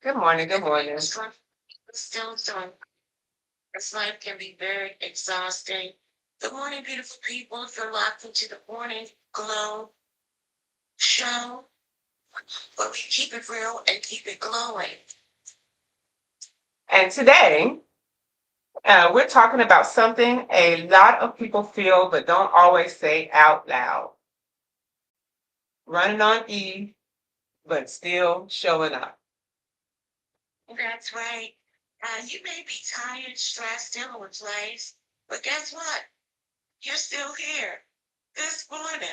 Good morning. Good morning. Still doing. This life can be very exhausting. Good morning, beautiful people. If you're locked into the morning glow show, where we keep it real and keep it glowing. And today, we're talking about something a lot of people feel but don't always say out loud. Running on E, but still showing up. That's right. You may be tired, stressed, dealing with life, but guess what? You're still here this morning.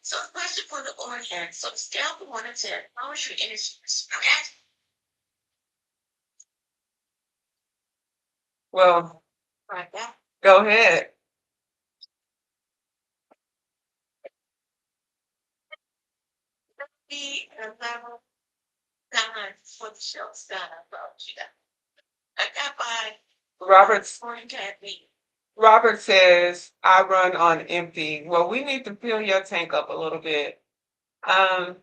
So, a question for the audience. So, scale from 1 to 10. How is your energy? Okay. Well, Right back. go ahead. Be a level down for the show startup about you. I got by Robert's foreign cat meat. Robert says I run on empty. Well, we need to fill your tank up a little bit. Um,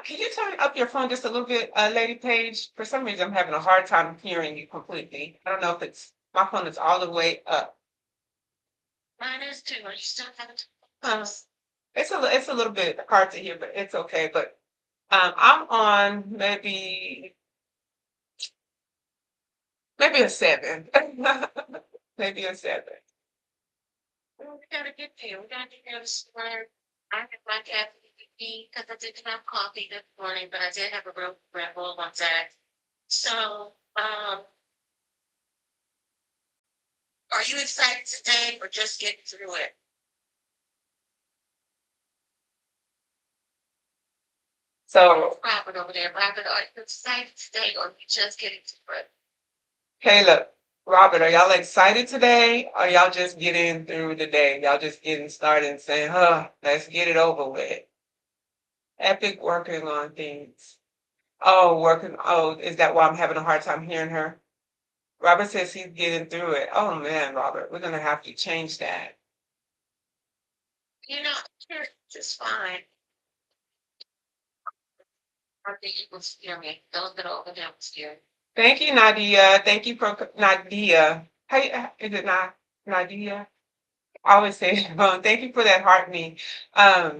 can you turn up your phone just a little bit, Lady Page? For some reason, I'm having a hard time hearing you completely. I don't know if it's my phone is all the way up. Mine is too. Are you still having Um, it's a little bit hard to hear, but it's okay. But I'm on maybe a seven, maybe a seven. Well, we gotta get there. We gotta get there this morning. I had my caffeine with me because I didn't have coffee this morning, but I did have a real Red Bull on that. So, are you excited today or just getting through it? So, Robert over there. Robert, are you excited today or are you just getting through it? Caleb, Robert, are y'all excited today? Or y'all just getting through the day? Y'all just getting started and saying, huh, let's get it over with. Epic working on things. Oh, working. Oh, is that why I'm having a hard time hearing her? Robert says he's getting through it. Oh man, Robert, we're gonna have to change that. You know, you're just fine. I think you can hear me. Those that are over there will hear. Thank you, Nadia. Thank you for Nadia. Hey, is it not Nadia? I always say it wrong. Thank you for that heart me. Are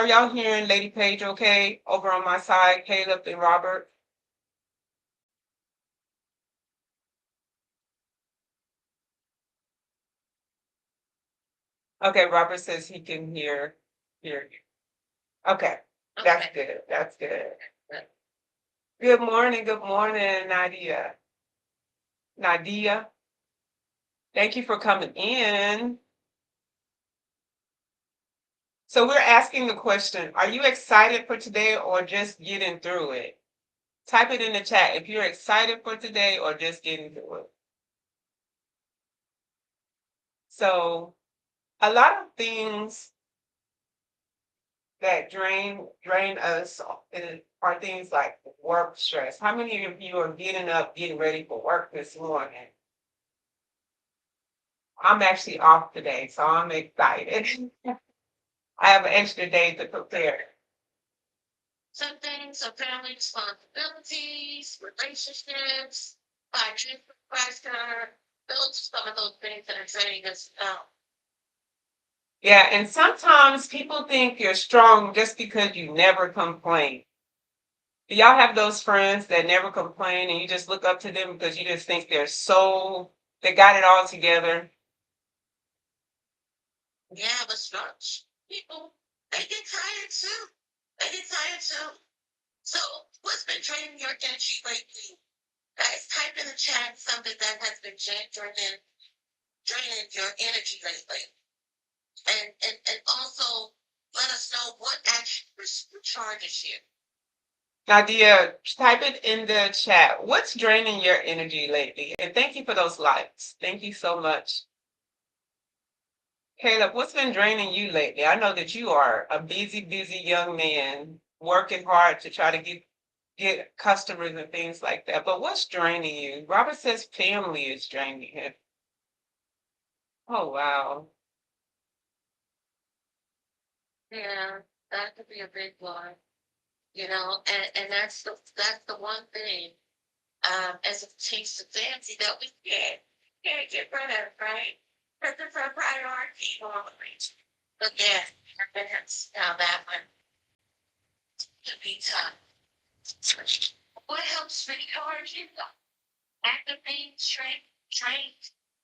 y'all hearing Lady Page okay over on my side, Caleb and Robert? Okay, Robert says he can hear you. Okay, that's Okay. good. That's good. Good morning, Nadia. Nadia, thank you for coming in. So we're asking the question, are you excited for today or just getting through it? Type it in the chat if you're excited for today or just getting through it. So a lot of things that drain us are things like work stress. How many of you are getting up, getting ready for work this morning? I'm actually off today, so I'm excited. I have an extra day to prepare. Some things are family responsibilities, relationships, financial pressure. Those are some of those things that are draining us out. Yeah, and sometimes people think you're strong just because you never complain. Do y'all have those friends that never complain and you just look up to them because you just think they got it all together? Yeah, but such people, they get tired too. They get tired too. So, what's been draining your energy lately? Guys, type in the chat something that has been draining your energy lately. And also let us know what actually recharges you. Nadia, type it in the chat. What's draining your energy lately? And thank you for those likes. Thank you so much. Caleb, what's been draining you lately? I know that you are a busy, busy young man working hard to try to get customers and things like that. But what's draining you? Robert says family is draining him. Oh wow. Yeah, that could be a big one. And that's the one thing as a taste of fancy that we can't get rid of, right? Because it's our priority normally. But yeah, that's now that one to be tough. What helps recharge you? After being trained,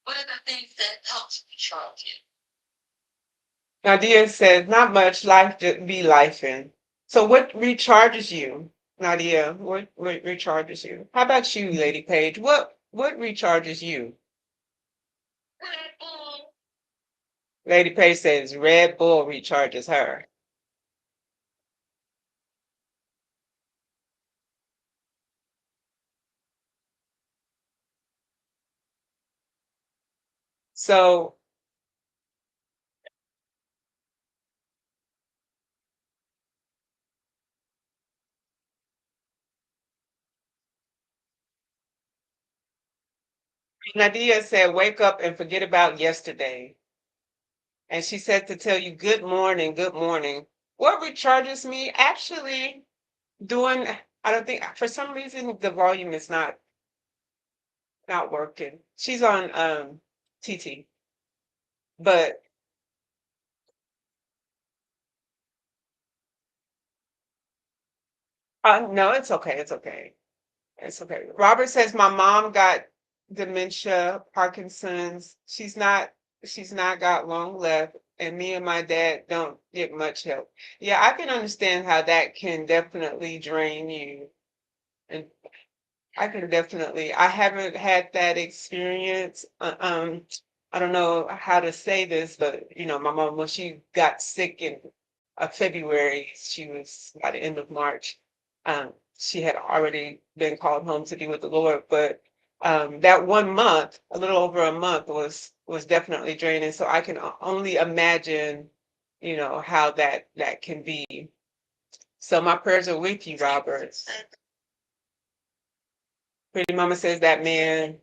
what are the things that helps recharge you? Nadia says, not much, life just be lifing. So what recharges you? Nadia, what recharges you? How about you, Lady Page? What recharges you? Lady Page says Red Bull recharges her. So Nadia said, wake up and forget about yesterday. And she said to tell you good morning, good morning. What recharges me? Actually, doing, I don't think, for some reason, the volume is not working. She's on TT, but no, it's okay. It's okay. It's okay. Robert says my mom got dementia, Parkinson's. She's not got long left, and me and my dad don't get much help. Yeah, I can understand how that can definitely drain you. And I haven't had that experience. I don't know how to say this, but my mom, when she got sick in February, she was by the end of March. She had already been called home to be with the Lord, but that 1 month, a little over a month, was definitely draining. So I can only imagine, how that can be. So my prayers are with you, Robert. Pretty Mama says that man.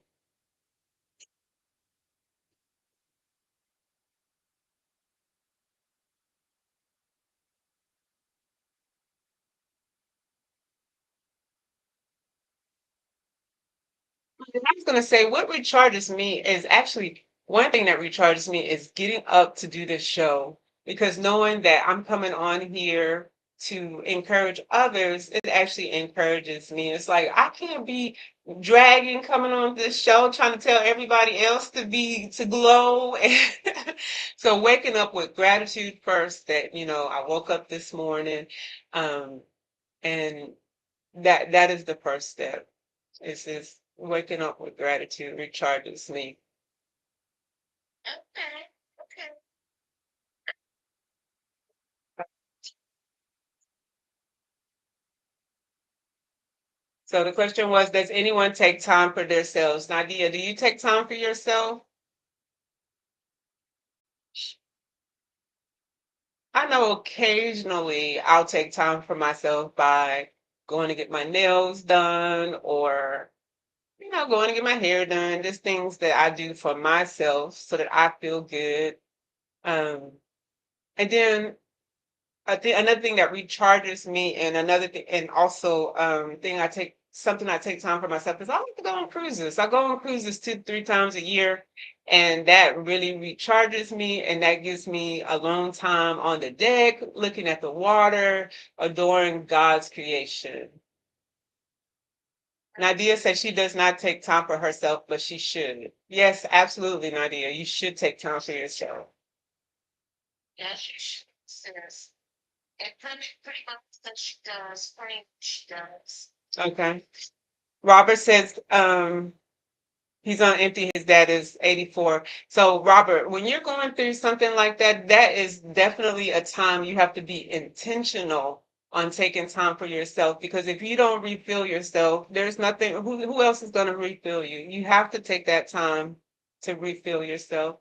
I was going to say, what recharges me is actually one thing that recharges me is getting up to do this show because knowing that I'm coming on here to encourage others, it actually encourages me. It's like I can't be dragging coming on this show trying to tell everybody else to glow. So waking up with gratitude first that, I woke up this morning, um, and that is the first step. Is waking up with gratitude recharges me. Okay, okay. So the question was, does anyone take time for themselves? Nadia, do you take time for yourself? I know occasionally I'll take time for myself by going to get my nails done or, going to get my hair done. Just things that I do for myself so that I feel good. Um, and then I think another thing that recharges me and another thing and also thing I take something I take time for myself is I like to go on cruises. I go on cruises 2, 3 times a year and that really recharges me and that gives me alone time on the deck, looking at the water, adoring God's creation. Nadia says she does not take time for herself, but she should. Yes, absolutely, Nadia. You should take time for yourself. Yes, she says. And pretty much that she does. Pretty she does. Okay. Robert says he's on empty. His dad is 84. So, Robert, when you're going through something like that, that is definitely a time you have to be intentional on taking time for yourself because if you don't refill yourself, there's nothing, who else is going to refill you? You have to take that time to refill yourself,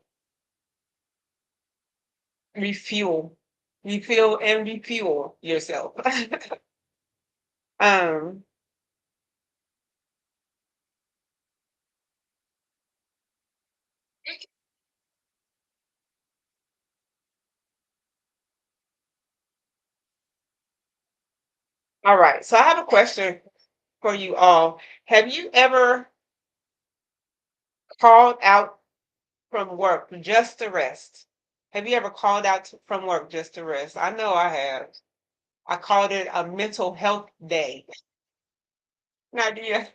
refuel, refill and refuel yourself. um, all right. So I have a question for you all. Have you ever called out from work just to rest? Have you ever called out from work just to rest? I know I have. I called it a mental health day. Nadia,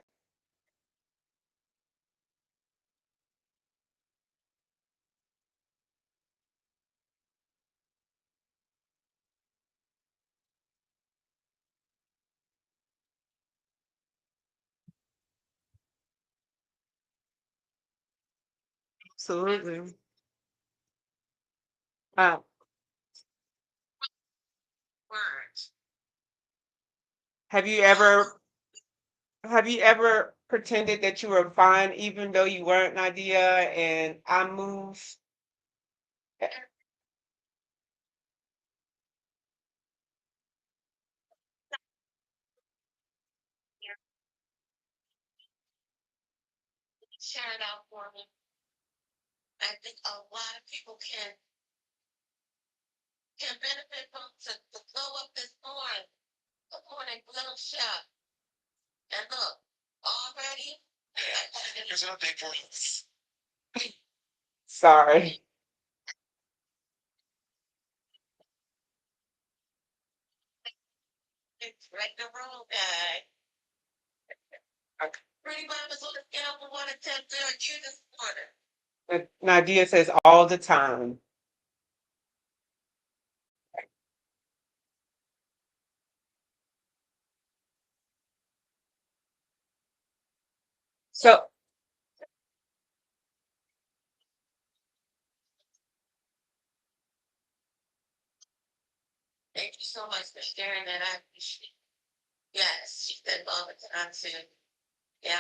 Absolutely. Uh, Words. have you ever have you ever pretended that you were fine even though you weren't, Nadia? And I move. Share it out for me. I think a lot of people can benefit from to glow up this morning. Good morning, glow shop. And look, already. Here's an update for you. Sorry. It's right the road, guy. Okay. Pretty mamas on the scale from 1 to 10 are you this morning. Nadia says all the time. So Thank you so much for sharing that. I appreciate it. Yes, she said all the time too. Yeah.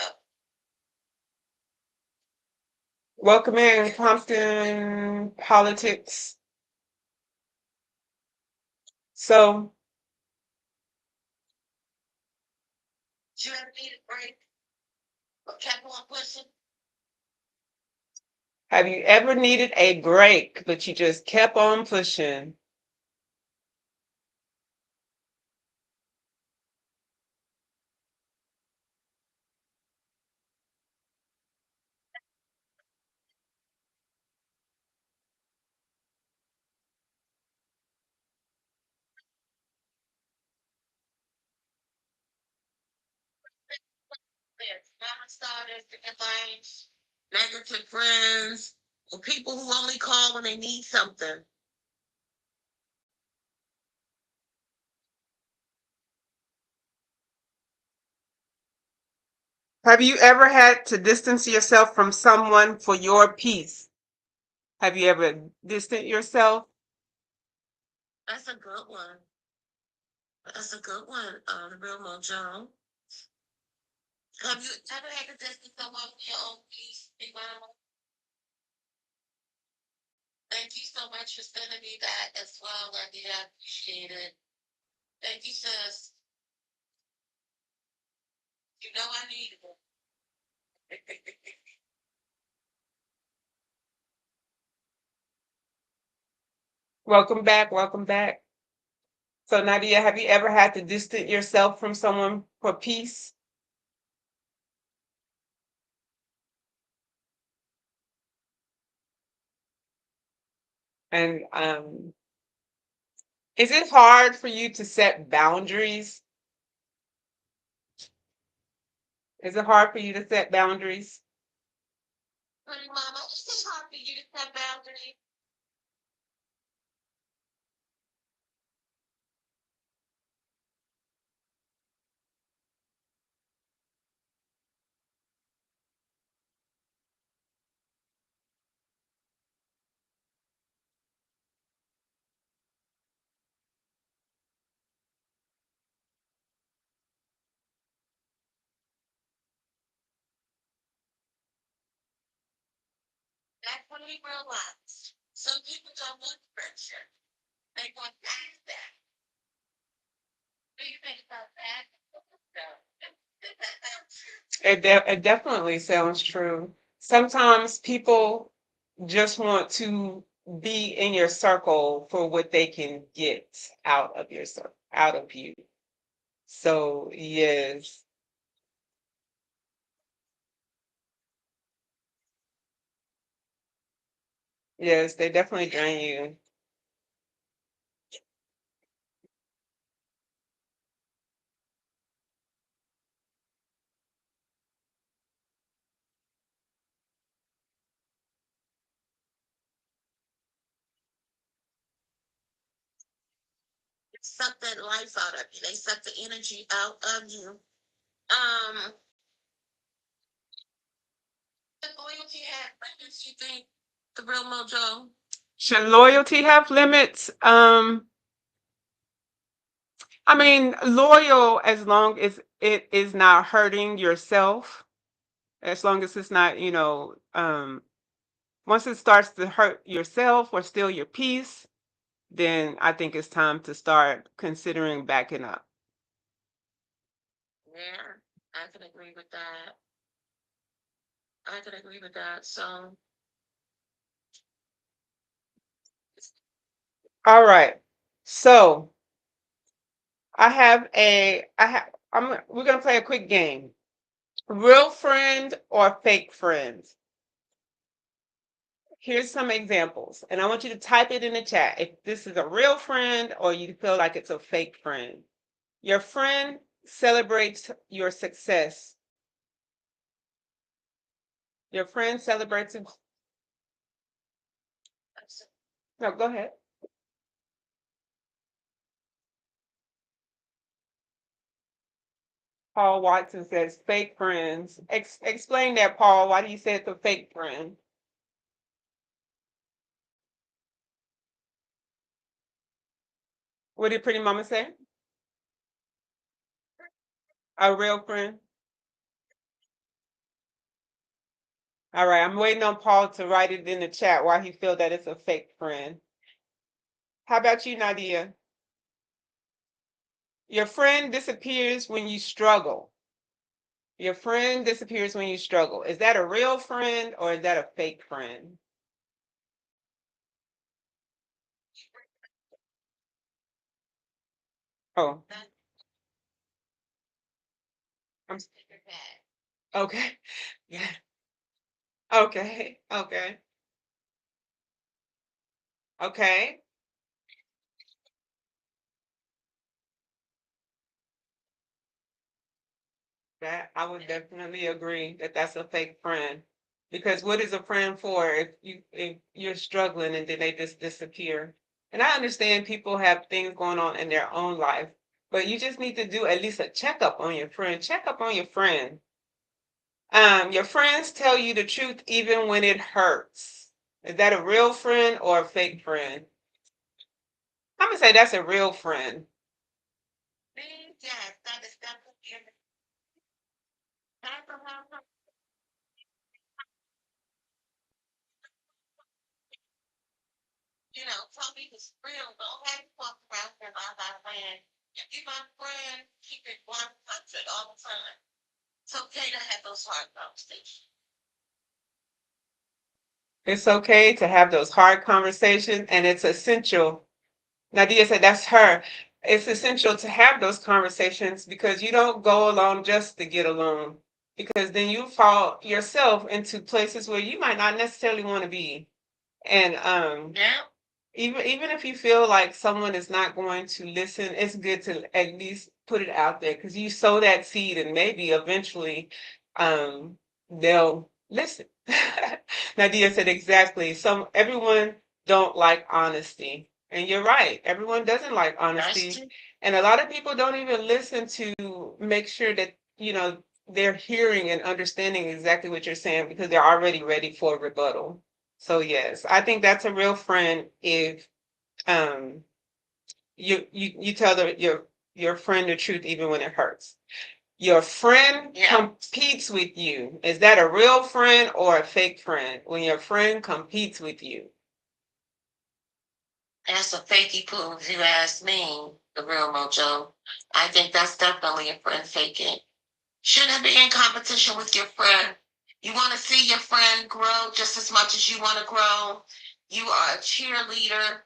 welcome in Compton politics. So You ever need a break? But kept on pushing. have you ever needed a break, but you just kept on pushing? Yes, non-starters, deadlines, negative friends, or people who only call when they need something. Have you ever had to distance yourself from someone for your peace? Have you ever distanced yourself? That's a good one. That's a good one, Real Mojo. Have you ever had to distance someone from your own peace, Big Mama? Thank you so much for sending me that as well, Wendy. I appreciate it. Thank you, sis. You know I needed it. Welcome back. Welcome back. So, Nadia, have you ever had to distance yourself from someone for peace? And is it hard for you to set boundaries? Is it hard for you to set boundaries? Honey, Mama, it's hard for you to set boundaries. That's when we realized some people don't want friendship. They want that. What do you think about that? It definitely sounds true. Sometimes people just want to be in your circle for what they can get out of your circle, out of you. So, yes, yes, they definitely drain you. Suck that life out of you. They suck the energy out of you. Um, The loyalty have limits, you think? The real mojo. Should loyalty have limits? I mean, loyal as long as it is not hurting yourself, as long as it's not, once it starts to hurt yourself or steal your peace, then I think it's time to start considering backing up. Yeah, I can agree with that. I can agree with that. So, All right. So we're gonna play a quick game. Real friend or fake friend? Here's some examples, and I want you to type it in the chat if this is a real friend or you feel like it's a fake friend. Your friend celebrates your success. Your friend celebrates. No, go ahead. Paul Watson says fake friends. Explain that, Paul. Why do you say it's a fake friend? What did Pretty Mama say? A real friend? All right, I'm waiting on Paul to write it in the chat why he feel that it's a fake friend. How about you, Nadia? Your friend disappears when you struggle. Your friend disappears when you struggle. Is that a real friend or is that a fake friend? Oh, I'm okay. Yeah. Okay. Okay. Okay. That I would definitely agree that that's a fake friend. Because what is a friend for if you're struggling and then they just disappear? And I understand people have things going on in their own life, but you just need to do at least a checkup on your friend. Check up on your friend. Your friends tell you the truth even when it hurts. Is that a real friend or a fake friend? I'm gonna say that's a real friend. yes, that is definitely you know, tell me it's real. Don't have to walk around here by my friend. If you're my friend, keep it 100 all the time. It's okay to have those hard conversations. It's okay to have those hard conversations, and it's essential. Nadia said that's her. It's essential to have those conversations because you don't go along just to get along, because then you fall yourself into places where you might not necessarily want to be. And Yeah. even if you feel like someone is not going to listen, it's good to at least put it out there because you sow that seed and maybe eventually um they'll listen. Nadia said exactly. Everyone don't like honesty. And you're right. Everyone doesn't like That's honesty. true. And a lot of people don't even listen to make sure that, they're hearing and understanding exactly what you're saying because they're already ready for a rebuttal. So yes, I think that's a real friend if um you tell your friend the truth even when it hurts. Your friend Yeah. competes with you. Is that a real friend or a fake friend? When your friend competes with you. That's a fakey poo, if you ask me, the real mojo. I think that's definitely a friend faking. Shouldn't be in competition with your friend. You want to see your friend grow just as much as you want to grow. You are a cheerleader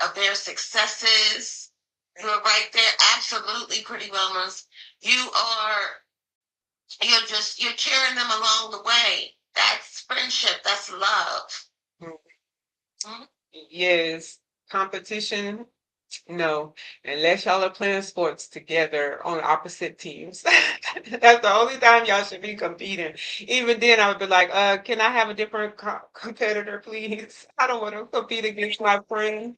of their successes. You're right there. Absolutely, pretty wellness. You're cheering them along the way. That's friendship. That's love. Mhm. Yes, competition. No, unless y'all are playing sports together on opposite teams. That's the only time y'all should be competing. Even then, I would be like, can I have a different competitor, please? I don't want to compete against my friend.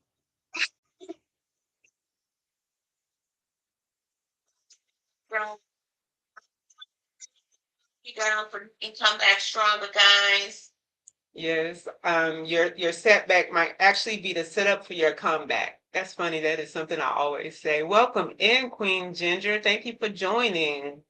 down for and come back stronger, guys. Yes, your setback might actually be the setup for your comeback. That's funny. That is something I always say. Welcome in, Queen Ginger. Thank you for joining.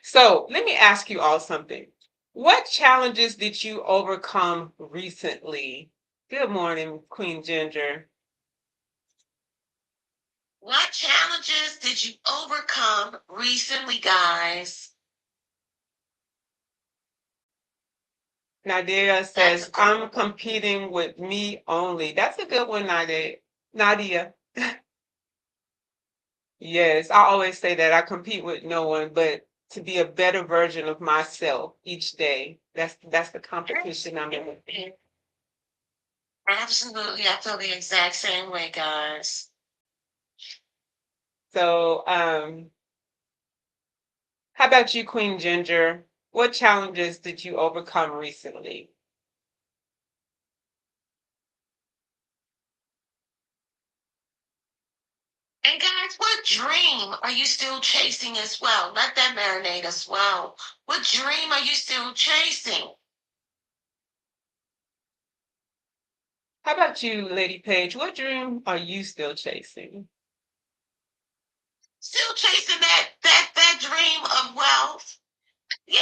So let me ask you all something. What challenges did you overcome recently? Good morning, Queen Ginger. What challenges did you overcome recently, guys? Nadia That's a says, good I'm one. competing with me only. That's a good one, Nadia. Nadia. Yes, I always say that I compete with no one, but to be a better version of myself each day. That's the competition I'm in. Absolutely. I feel the exact same way, guys. So, how about you, Queen Ginger? What challenges did you overcome recently? And guys, what dream are you still chasing as well? Let that marinate as well. What dream are you still chasing? How about you, Lady Page? What dream are you still chasing? Still chasing that dream of wealth? Yeah,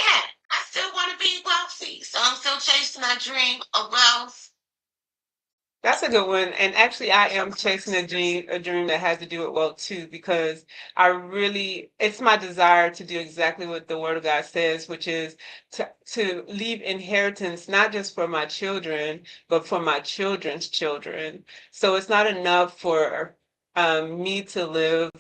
I still want to be wealthy. So I'm still chasing that dream of wealth. That's a good one. And actually, I am chasing a dream that has to do with wealth too, because it's my desire to do exactly what the Word of God says, which is to leave inheritance, not just for my children, but for my children's children. So it's not enough for me to live,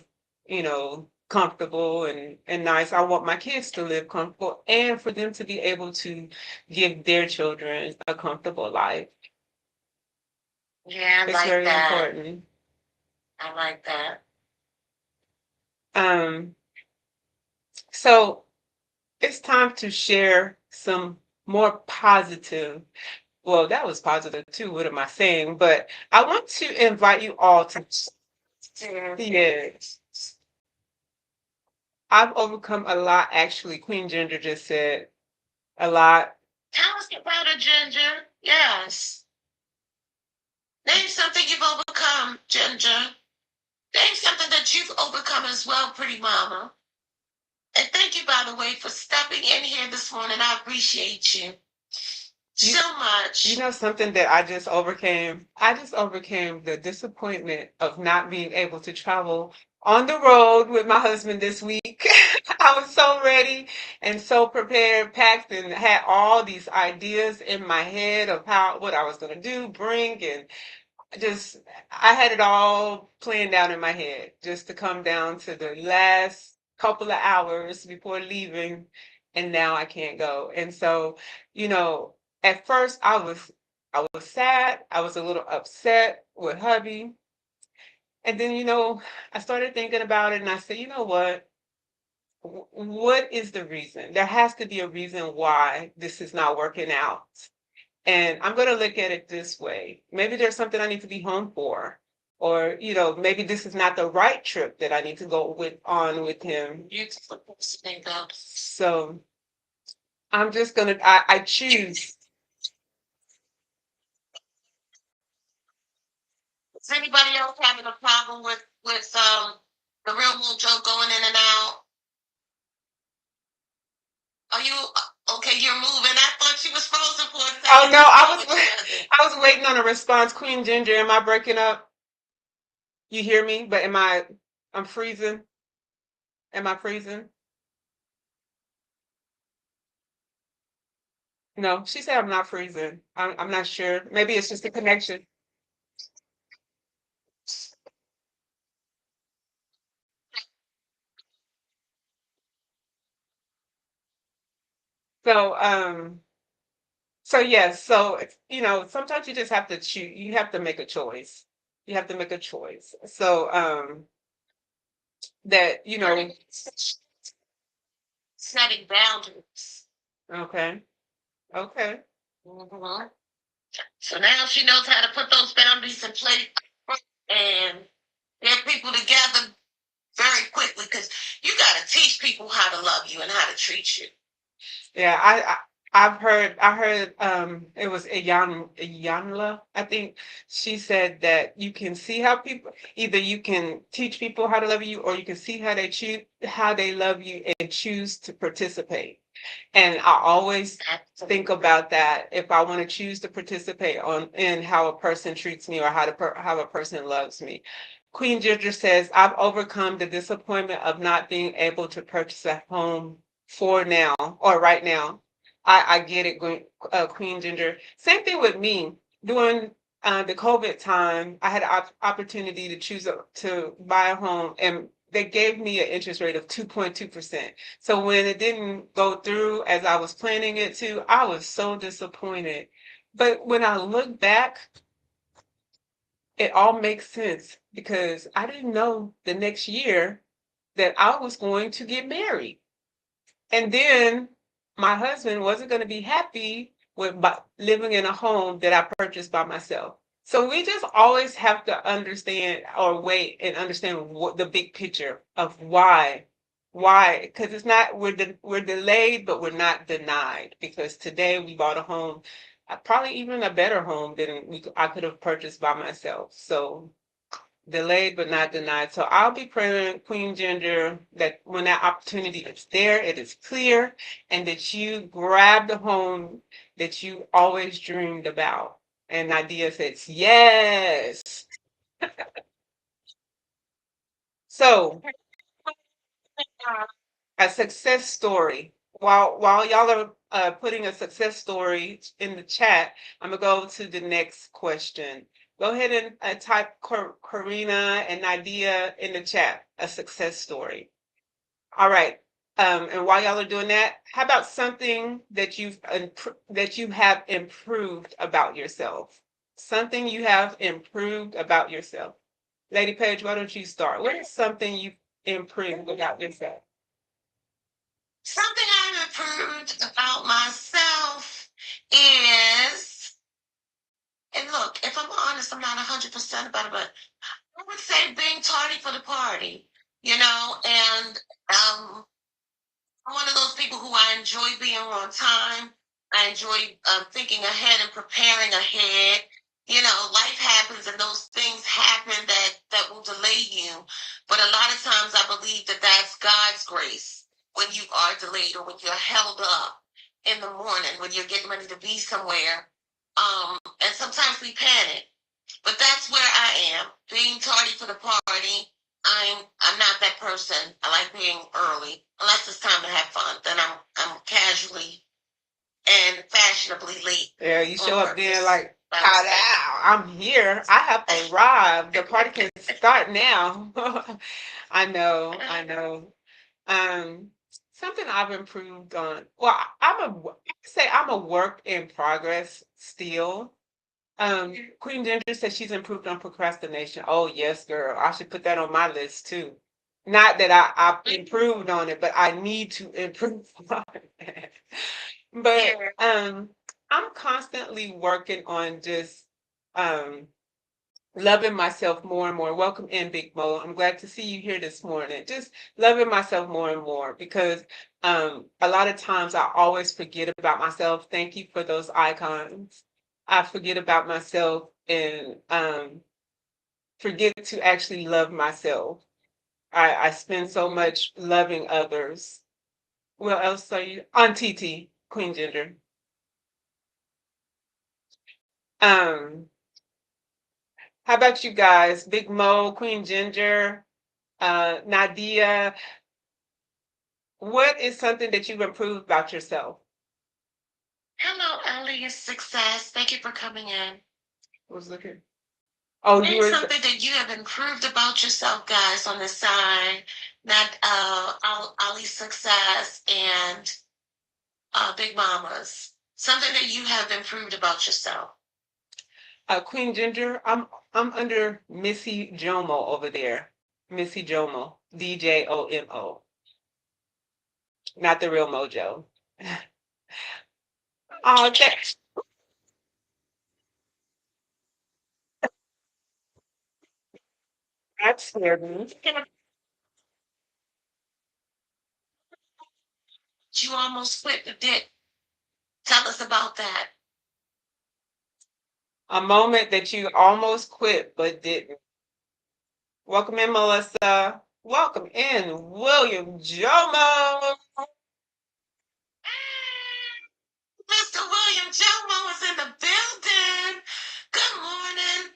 comfortable and nice. I want my kids to live comfortable and for them to be able to give their children a comfortable life. Yeah, I It's like very that. important. I like that. Um, so it's time to share some more positive. Well, that was positive too. What am I saying? But I want to invite you all to, yes, I've overcome a lot, actually. Queen Ginger just said a lot. Tell us about it, Ginger. Yes. Name something you've overcome, Ginger. Name something that you've overcome as well, pretty mama. And thank you, by the way, for stepping in here this morning. I appreciate you You, so you much. know something that I just overcame? I just overcame the disappointment of not being able to travel on the road with my husband this week. I was so ready and so prepared, packed, and had all these ideas in my head of what I was going to do, bring, and just I had it all planned out in my head just to come down to the last couple of hours before leaving, and now I can't go. And so, you know, at first I was sad, I was a little upset with hubby. And then, I started thinking about it and I said, you know what? What is the reason? There has to be a reason why this is not working out. And I'm going to look at it this way. Maybe there's something I need to be home for. Or, maybe this is not the right trip that I need to go with him. So I'm just gonna I choose. Is anybody else having a problem with the real mojo going in and out? Are you okay? You're moving. I thought she was frozen for a Oh second. no, What's wrong with you, cousin? I was waiting on a response. Queen Ginger, am I breaking up? You hear me? But I'm freezing? Am I freezing? No, she said I'm not freezing. I'm not sure. Maybe it's just a connection. So, yes, so sometimes you just have to choose. You have to make a choice. You have to make a choice. So, that, Setting boundaries. okay, okay. hmm So now she knows how to put those boundaries in place and get people together very quickly because you got to teach people how to love you and how to treat you. Yeah, I heard it was Iyanla, I think she said that you can see how people either you can teach people how to love you or you can see how they love you and choose to participate. And I always think Absolutely. about that if I want to choose to participate on in how a person treats me or how a person loves me. Queen Ginger says, I've overcome the disappointment of not being able to purchase a home for now or right now. I get it, Queen Ginger. Same thing with me. During the COVID time, I had an opportunity to to buy a home, and they gave me an interest rate of 2.2%. So when it didn't go through as I was planning it to, I was so disappointed. But when I look back, it all makes sense because I didn't know the next year that I was going to get married. And then my husband wasn't going to be happy with living in a home that I purchased by myself. So we just always have to understand or wait and understand what the big picture of why, because it's not we're delayed, but we're not denied. Because today we bought a home, probably even a better home than I could have purchased by myself. So delayed but not denied. So I'll be praying, Queen Ginger, that when that opportunity is there, it is clear, and that you grab the home that you always dreamed about. And Nadia says, yes. So a success story. While y'all are putting a success story in the chat, I'm gonna go to the next question. Go ahead and type Karina and Nadia in the chat, a success story. All right. And while y'all are doing that, how about something that that you have improved about yourself? Something you have improved about yourself. Lady Page, why don't you start? What is something you've improved about yourself? Something I've improved about myself is, and look, if I'm honest, I'm not 100% about it, but I would say being tardy for the party, and I'm one of those people who I enjoy being on time. I enjoy thinking ahead and preparing ahead. Life happens and those things happen that will delay you. But a lot of times I believe that that's God's grace when you are delayed or when you're held up in the morning when you're getting ready to be somewhere. And sometimes we panic, but that's where I am. Being tardy for the party, I'm not that person. I like being early. Unless it's time to have fun, then I'm casually and fashionably late Yeah, you on show up there purpose like, by mistake. "Ta-da, I'm here. I have arrived. The party can start now." I know, I know. Um, Something I've improved on. Well, I say I'm a work in progress still. Queen Ginger says she's improved on procrastination. Oh yes, girl. I should put that on my list too. Not that I've improved on it, but I need to improve on it. But I'm constantly working on just um loving myself more and more. Welcome in, Big Mo. I'm glad to see you here this morning. Just loving myself more and more because a lot of times I always forget about myself. Thank you for those icons. I forget about myself and forget to actually love myself. I spend so much loving others. What else are you on TT, Queen Ginger? Um, how about you guys? Big Mo, Queen Ginger, Nadia, what is something that you've improved about yourself? Hello, Ellie. Success. Thank you for coming in. Was looking. Oh, you It's were. something that you have improved about yourself, guys, on the side. Not Ali's success and Big Mama's. Something that you have improved about yourself. Queen Ginger. I'm under Missy Jomo over there. Missy Jomo, DJOMO, not the real Mojo. Oh, that scared me. You almost quit but did. Tell us about that. A moment that you almost quit but didn't. Welcome in, Melissa. Welcome in, William Jomo. Mr. William Jomo is in the building. Good morning.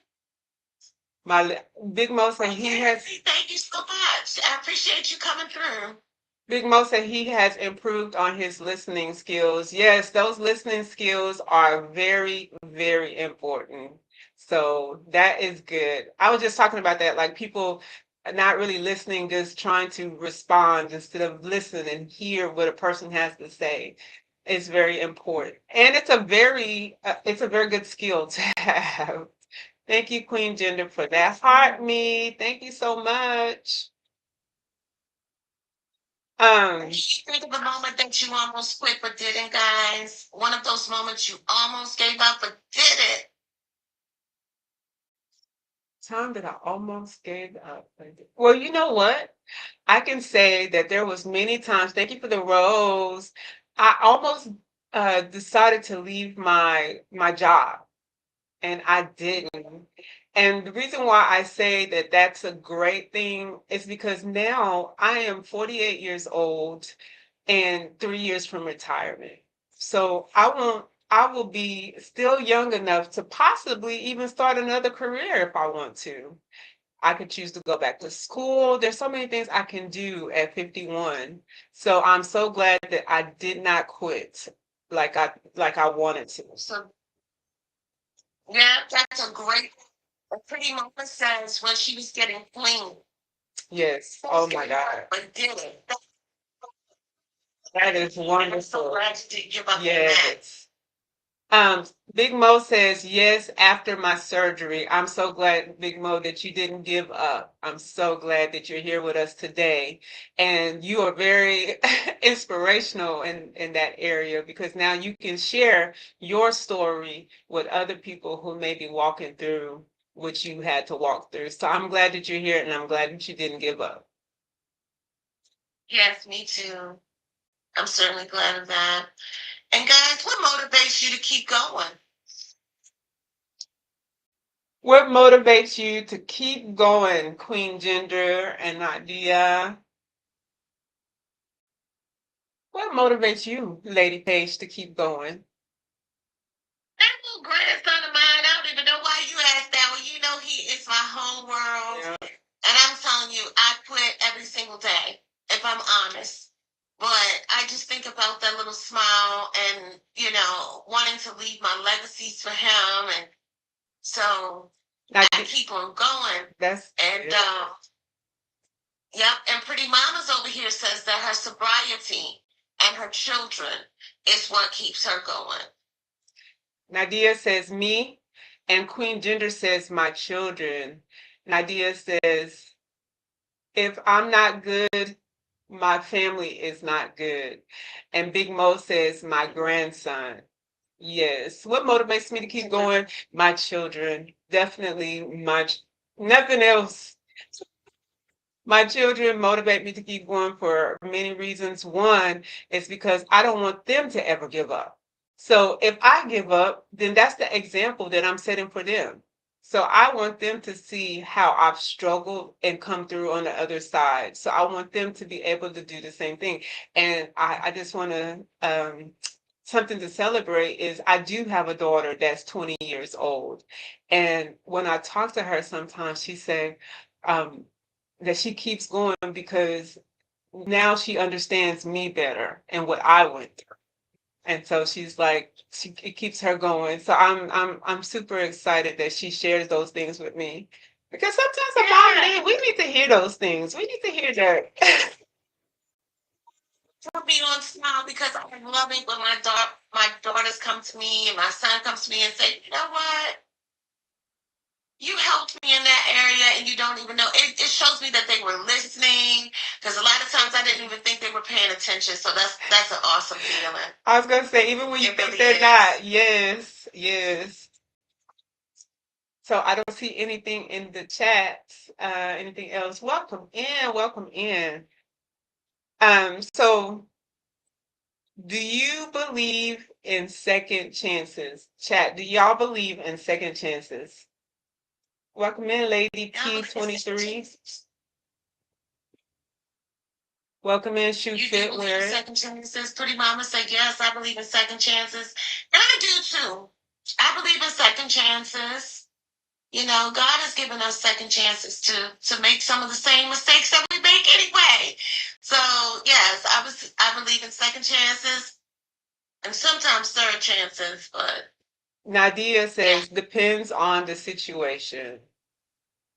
My Big Mo said he has. Thank you so much. I appreciate you coming through. Big Mo said he has improved on his listening skills. Yes, those listening skills are very, very important. So that is good. I was just talking about that, like people are not really listening, just trying to respond instead of listen and hear what a person has to say. It's very important, and it's a very good skill to have. Thank you, Queen Gender, for that. Heart me. Thank you so much. Um, Think of a moment that you almost quit but didn't, guys. One of those moments you almost gave up but did it. Time that I almost gave up. Well, you know what? I can say that there was many times. Thank you for the rose. I almost decided to leave my job, and I didn't. And the reason why I say that that's a great thing is because now I am 48 years old and 3 years from retirement. So I will be still young enough to possibly even start another career if I want to. I could choose to go back to school. There's so many things I can do at 51. So I'm so glad that I did not quit like I wanted to. So, yeah, that's a great. A pretty mama says when she was getting clean, Yes. Oh my God. but did it. That is I'm so wonderful. glad you didn't give up on that. Yes. Um, Big Mo says, yes, after my surgery. I'm so glad, Big Mo, that you didn't give up. I'm so glad that you're here with us today. And you are very inspirational in that area because now you can share your story with other people who may be walking through what you had to walk through. So I'm glad that you're here and I'm glad that you didn't give up. Yes, me too. I'm certainly glad of that. And guys, what motivates you to keep going? What motivates you to keep going, Queen Gender and Nadia? What motivates you, Lady Page, to keep going? That little grandson of mine, I don't even know why you asked that. Well, you know he is my whole world. Yeah. And I'm telling you, I quit every single day, if I'm honest. But I just think about that little smile and, wanting to leave my legacies for him. And so Now, I keep on going. that's And good. yep, and Pretty Mama's over here says that her sobriety and her children is what keeps her going. Nadia says me, and Queen Gender says my children. Nadia says, if I'm not good, my family is not good. And Big Mo says my grandson. Yes. What motivates me to keep going? My children. Definitely nothing else. My children motivate me to keep going for many reasons. One is because I don't want them to ever give up. So if I give up, then that's the example that I'm setting for them. So I want them to see how I've struggled and come through on the other side. So I want them to be able to do the same thing. And I just want to, something to celebrate is I do have a daughter that's 20 years old. And when I talk to her sometimes, she said, um, that she keeps going because now she understands me better and what I went through. And so she's like, it keeps her going. So I'm super excited that she shares those things with me. Because sometimes a mom, we need to hear those things. We need to hear that. Put me on smile because I love it when my daughters come to me and my son comes to me and say, you know what? You helped me in that area and you don't even know. It shows me that they were listening because a lot of times I didn't even think they were paying attention. So that's an awesome feeling. I was gonna say, even when you It think really they're is. not, yes, yes. So I don't see anything in the chat. Anything else? Welcome in, welcome in. So Do you believe in second chances? Chat, do y'all believe in second chances? Welcome in, Lady Yeah, I believe in second P23. chances. Welcome in, Shoe You do Fit believe in Wear It. second chances? Pretty Mama said, yes, I believe in second chances. And I do too. I believe in second chances. You know, God has given us second chances to make some of the same mistakes that we make anyway. So yes, I believe in second chances and sometimes third chances, but Nadia yeah. says, depends on the situation.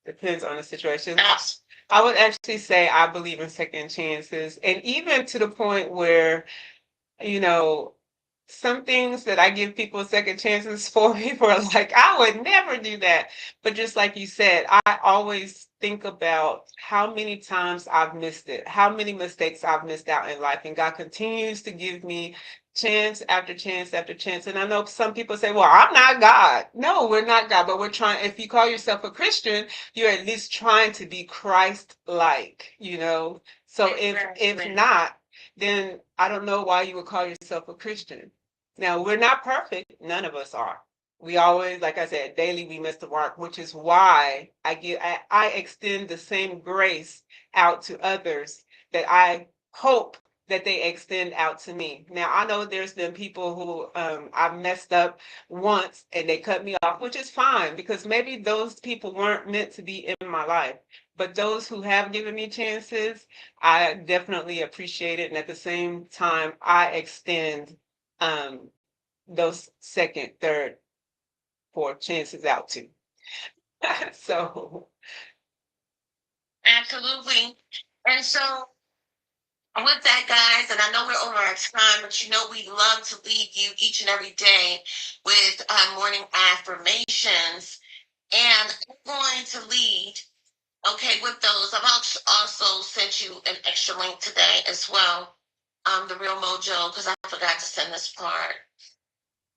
Depends on the situation. I would actually say I believe in second chances, and even to the point where, you know, some things that I give people second chances for, people are like, I would never do that. But just like you said, I always think about how many times I've missed it, how many mistakes I've missed out in life, and God continues to give me chance after chance after chance. And I know some people say, well, I'm not God. No, we're not God, but we're trying. If you call yourself a Christian, you're at least trying to be Christ-like, you know? So if not, then I don't know why you would call yourself a Christian. Now, we're not perfect. None of us are. We always, like I said, daily we miss the mark, which is why I extend the same grace out to others that I hope that they extend out to me. Now, I know there's been people who I've messed up once and they cut me off, which is fine because maybe those people weren't meant to be in my life. But those who have given me chances, I definitely appreciate it. And at the same time, I extend um, those second, third, fourth chances out to. So, Absolutely. And so with that, guys, and I know we're over our time, but you know we love to leave you each and every day with morning affirmations. And I'm going to lead, okay, with those. I've also sent you an extra link today as well, the Real Mojo, because I forgot to send this part.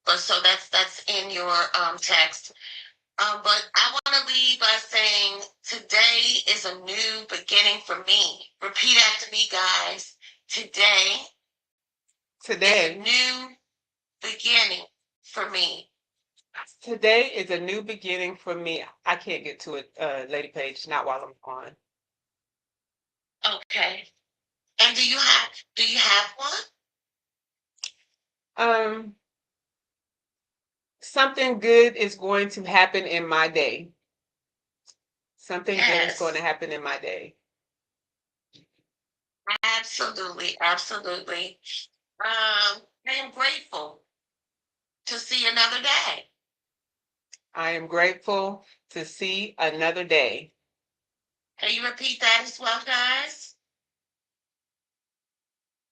But so that's in your text. But I want to leave by saying today is a new beginning for me. Repeat after me, guys. Today is a today, new beginning for me. today is a new beginning for me. I can't get to it, Lady Page, not while I'm on. Okay. And do you have one? Um, Something good is going to happen in my day. Something good is going to Yes. happen in my day. Absolutely. Absolutely. I am grateful to see another day. I am grateful to see another day. Can you repeat that as well, guys?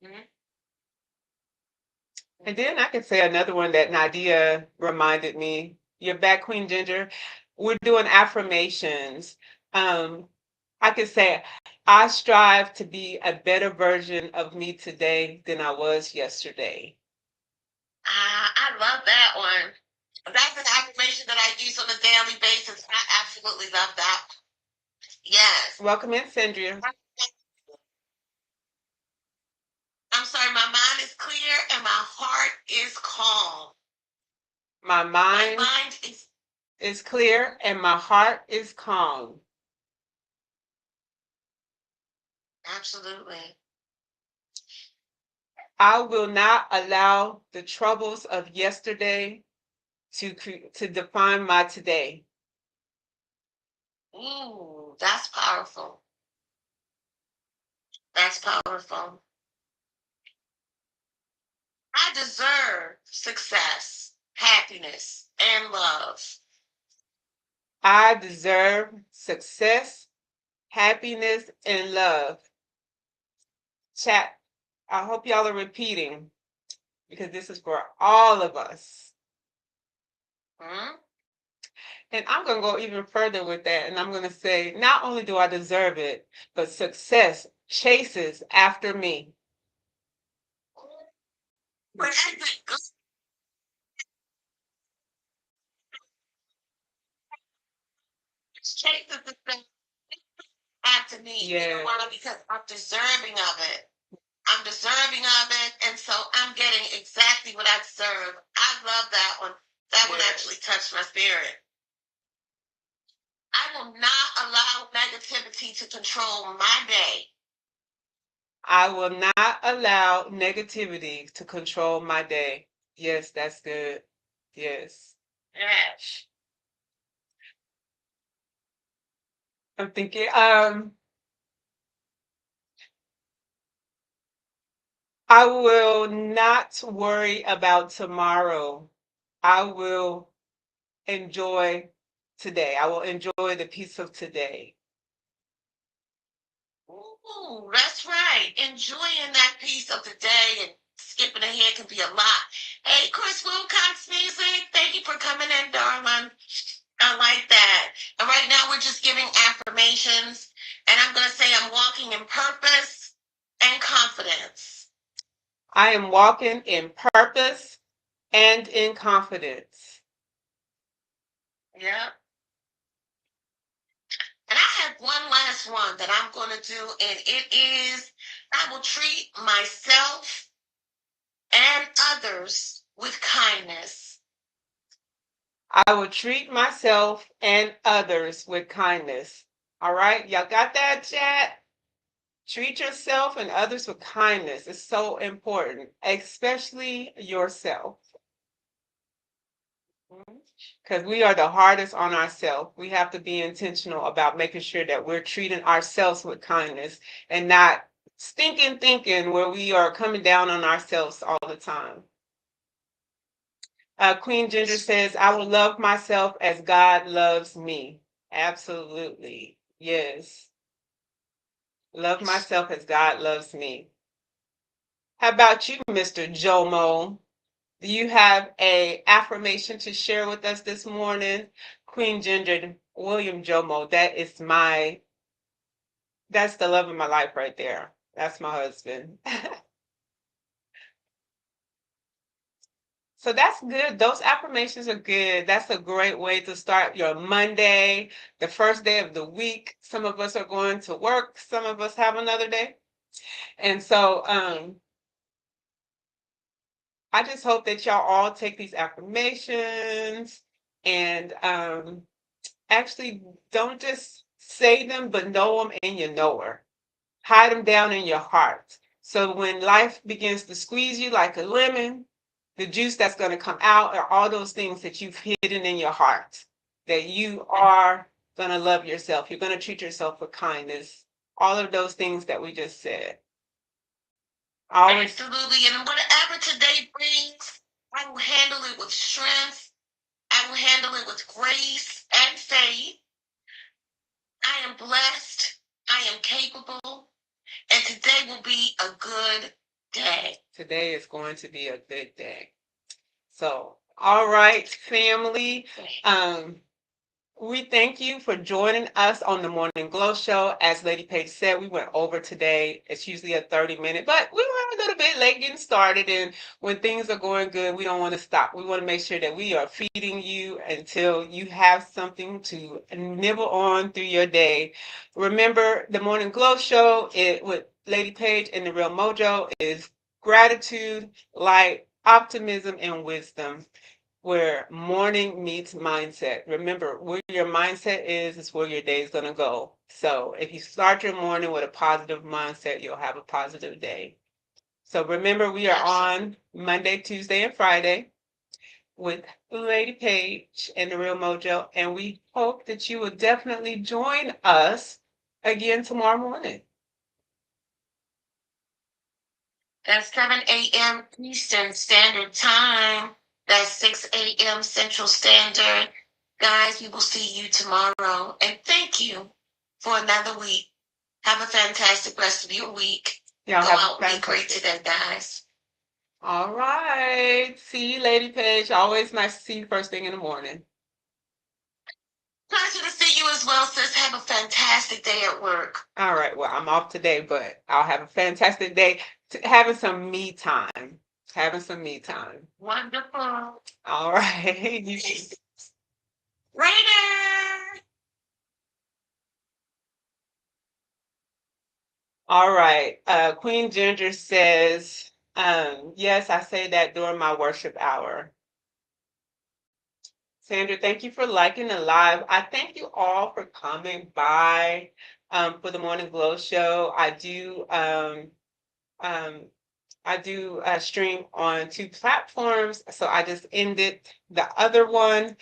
Mhm. And then I could say another one that Nadia reminded me. You're back, Queen Ginger. We're doing affirmations. Um, I could say, I strive to be a better version of me today than I was yesterday. I love that one. That's an affirmation that I use on a daily basis. I absolutely love that. Yes. Welcome in, Sandria. I'm sorry, my mind is clear and my heart is calm. My My mind mind is is clear and my heart is calm. absolutely. I will not allow the troubles of yesterday to define my today. Ooh, that's powerful. That's powerful. I deserve success, happiness, and love. I deserve success, happiness, and love. Chat, I hope y'all are repeating because this is for all of us. Hmm? And I'm going to go even further with that. And I'm going to say, not only do I deserve it, but success chases after me. Wherever it goes, it's chases the thing after me. You know Yeah. why? Because I'm deserving of it. I'm deserving of it, and so I'm getting exactly what I deserve. I love that one. That one actually touched my spirit. I will not allow negativity to control my day. I will not allow negativity to control my day. Yes, that's good. Yes. Yes. I'm thinking, I will not worry about tomorrow. I will enjoy today. I will enjoy the peace of today. Ooh, that's right. Enjoying that piece of the day and skipping ahead can be a lot. Hey, Chris Wilcox Music, thank you for coming in, darling. I like that. And right now we're just giving affirmations. And I'm going to say I'm walking in purpose and confidence. I am walking in purpose and in confidence. Yep. And I have one last one that I'm going to do, and it is I will treat myself and others with kindness. I will treat myself and others with kindness. All right, y'all got that, chat? Treat yourself and others with kindness. It's so important, especially yourself. Because we are the hardest on ourselves. We have to be intentional about making sure that we're treating ourselves with kindness and not stinking thinking where we are coming down on ourselves all the time. Queen Ginger says, I will love myself as God loves me. Absolutely. Yes. Love myself as God loves me. How about you, Mr. Jomo? Do you have a affirmation to share with us this morning? Queen Ginger, William Jomo, that's the love of my life right there. That's my husband. So that's good. Those affirmations are good. That's a great way to start your Monday, the first day of the week. Some of us are going to work, some of us have another day. And so I just hope that y'all all take these affirmations and actually don't just say them, but know them and you know her. Hide them down in your heart. So when life begins to squeeze you like a lemon, the juice that's going to come out are all those things that you've hidden in your heart, that you are going to love yourself. You're going to treat yourself with kindness. All of those things that we just said. Always. Absolutely. And whatever today brings, I will handle it with strength. I will handle it with grace and faith. I am blessed. I am capable. And today will be a good day. Today is going to be a good day. So, all right, family. We thank you for joining us on the Morning Glow Show. As Lady Paige said, we went over today. It's usually a 30-minute, but we were a little bit late getting started. And when things are going good, we don't want to stop. We want to make sure that we are feeding you until you have something to nibble on through your day. Remember, the Morning Glow Show with Lady Paige and the Real Mojo is gratitude, light, optimism, and wisdom where morning meets mindset. Remember, where your mindset is where your day is going to go. So if you start your morning with a positive mindset, you'll have a positive day. So remember, we are on Monday, Tuesday, and Friday with Lady Paige and the Real Mojo, and we hope that you will definitely join us again tomorrow morning. That's 7 a.m. Eastern Standard Time. That's 6 a.m. Central Standard. Guys, we will see you tomorrow. And thank you for another week. Have a fantastic rest of your week. Y'all Go have out and be great today, guys. All right. See you, Lady Paige. Always nice to see you first thing in the morning. Pleasure to see you as well, sis. Have a fantastic day at work. All right. Well, I'm off today, but I'll have a fantastic day having some me time. Having some me time. Wonderful. All right. Later. All right. Queen Ginger says, yes, I say that during my worship hour. Sandra, thank you for liking the live. I thank you all for coming by for the Morning Glow Show. Um, I do stream on two platforms, so I just ended the other one.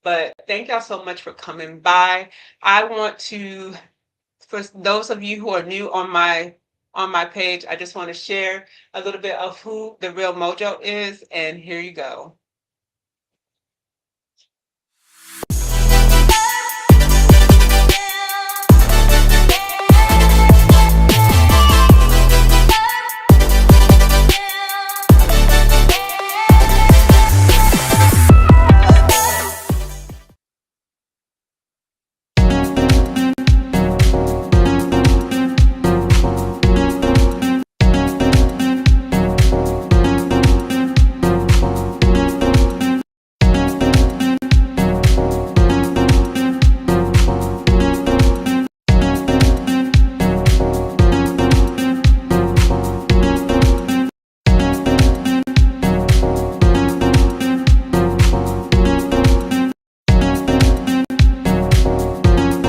But thank y'all so much for coming by. I want to, for those of you who are new on my page, I just want to share a little bit of who the real Mojo is, and here you go.